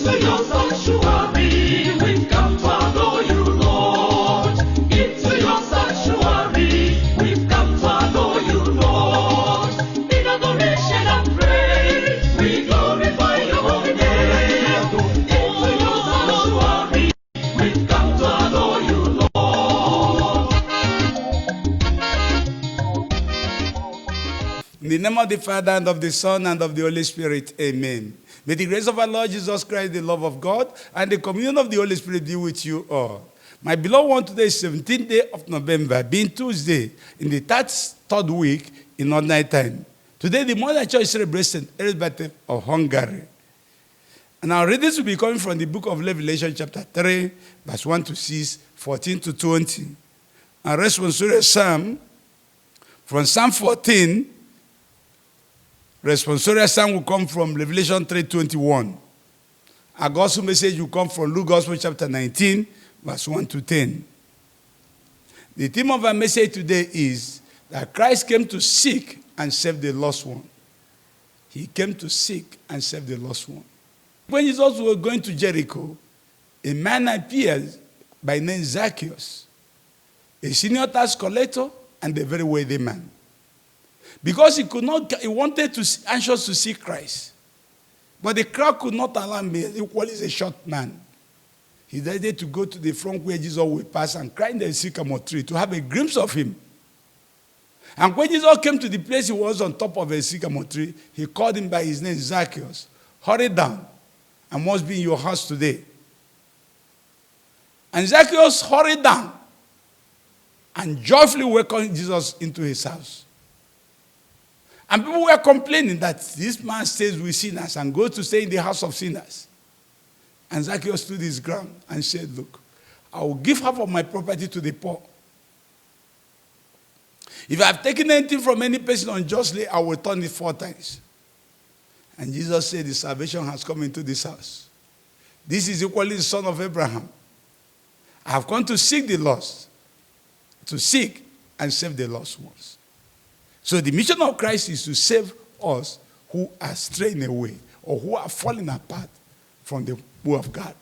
Into your sanctuary, we've come to adore you, Lord. Into your sanctuary, we've come to adore you, Lord. In adoration and praise, we glorify your holy name. Into your sanctuary, we've come to adore you, Lord. In the name of the Father, and of the Son, and of the Holy Spirit, amen. May the grace of our Lord Jesus Christ, the love of God, and the communion of the Holy Spirit be with you all. My beloved one, today is 17th day of November, being Tuesday, in the third week in ordinary time. Today, the Mother Church celebrates St. Elizabeth of Hungary. And our readings will be coming from the book of Revelation, chapter 3, verse 1 to 6, 14 to 20. Our responsorial psalm from Psalm 14. Responsorial psalm will come from Revelation 3:21. Our gospel message will come from Luke Gospel chapter 19, verse 1 to 10. The theme of our message today is that Christ came to seek and save the lost one. He came to seek and save the lost one. When Jesus was going to Jericho, a man appeared by name Zacchaeus, a senior tax collector and a very wealthy man. Because he wanted to, anxious to see Christ. But the crowd could not allow him. Equally is a short man. He decided to go to the front where Jesus would pass and climb the sycamore tree to have a glimpse of him. And when Jesus came to the place he was on top of a sycamore tree, he called him by his name, Zacchaeus. Hurry down. I must be in your house today. And Zacchaeus hurried down and joyfully welcomed Jesus into his house. And people were complaining that this man stays with sinners and goes to stay in the house of sinners. And Zacchaeus stood his ground and said, look, I will give half of my property to the poor. If I have taken anything from any person unjustly, I will return it 4 times. And Jesus said, the salvation has come into this house. This is equally the son of Abraham. I have come to seek the lost, to seek and save the lost ones. So the mission of Christ is to save us who are straying away or who are falling apart from the will of God.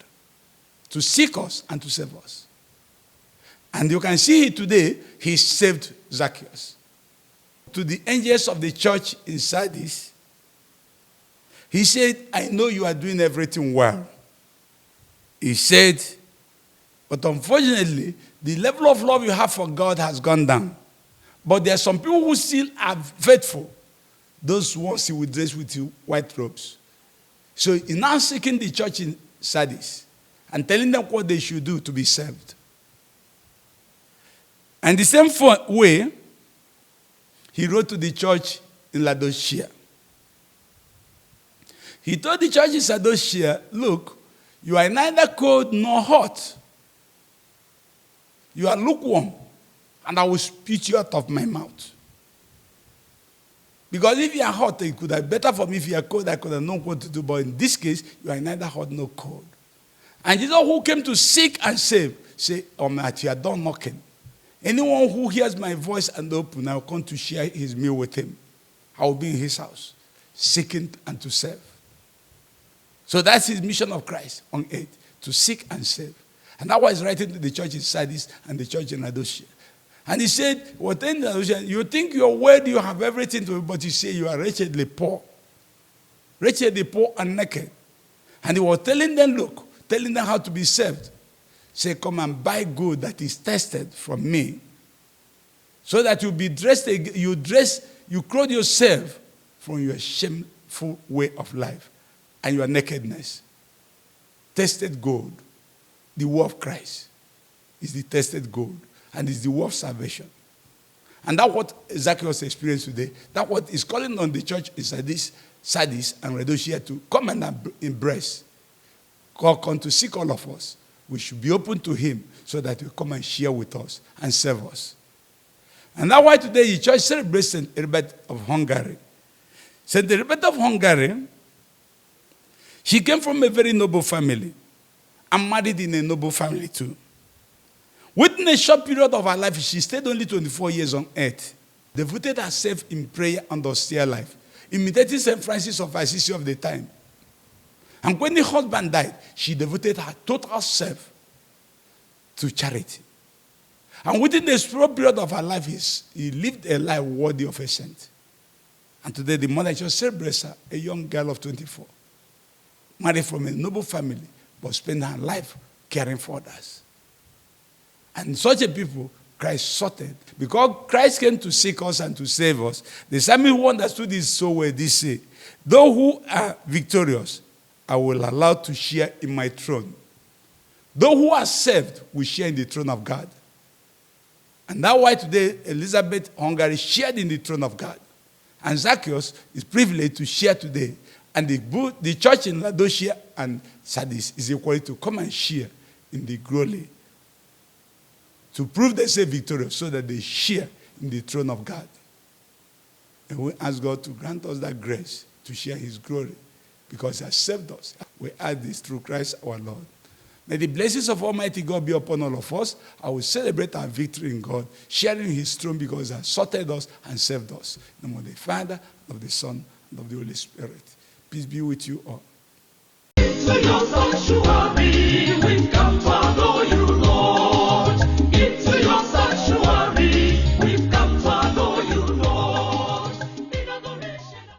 To seek us and to save us. And you can see today, he saved Zacchaeus. To the angels of the church in Sardis, he said, I know you are doing everything well. He said, but unfortunately, the level of love you have for God has gone down. But there are some people who still are faithful. Those ones he will dress with white robes. So he's now seeking the church in Sardis and telling them what they should do to be saved. And the same way, he wrote to the church in Laodicea. He told the church in Laodicea, look, you are neither cold nor hot. You are lukewarm. And I will spit you out of my mouth. Because if you are hot, it could have been better for me. If you are cold, I could have known what to do. But in this case, you are neither hot nor cold. And Jesus, who came to seek and save, say, at your door knocking. Anyone who hears my voice and open, I will come to share his meal with him. I will be in his house, seeking and to save. So that's his mission of Christ on earth, to seek and save. And that was writing to the church in Sardis and the church in Laodicea. And he said, you think you're worthy, you have everything to do, but you say you are wretchedly poor. Wretchedly poor and naked. And he was telling them, look, telling them how to be saved. Say, come and buy good that is tested from me. So that you'll be dressed, you clothe yourself from your shameful way of life and your nakedness. Tested gold. The word of Christ is the tested gold. And it's the word of salvation. And that's what Zacchaeus experienced today. That's what is calling on the church in Sardis and Laodicea to come and embrace. God come to seek all of us. We should be open to him so that he will come and share with us and serve us. And that's why today the church celebrates St. Elizabeth of Hungary. St. Elizabeth of Hungary, she came from a very noble family and married in a noble family too. Within a short period of her life, she stayed only 24 years on earth, devoted herself in prayer and austere life, imitating St. Francis of Assisi of the time. And when the husband died, she devoted her total self to charity. And within the short period of her life, he lived a life worthy of a saint. And today, the mother just celebrates her, a young girl of 24, married from a noble family, but spent her life caring for others. And such a people, Christ sorted. Because Christ came to seek us and to save us. The psalmist who understood this so well, they say, those who are victorious, I will allow to share in my throne. Those who are saved will share in the throne of God. And that's why today Elizabeth Hungary shared in the throne of God. And Zacchaeus is privileged to share today. And the church in Laodicea and Sardis is equal to come and share in the glory. To prove they say victorious so that they share in the throne of God. And we ask God to grant us that grace to share his glory because he has saved us. We ask this through Christ our Lord. May the blessings of Almighty God be upon all of us. I will celebrate our victory in God, sharing his throne because he has sorted us and saved us. In the name of the Father, of the Son, and of the Holy Spirit. Peace be with you all. Into your sanctuary.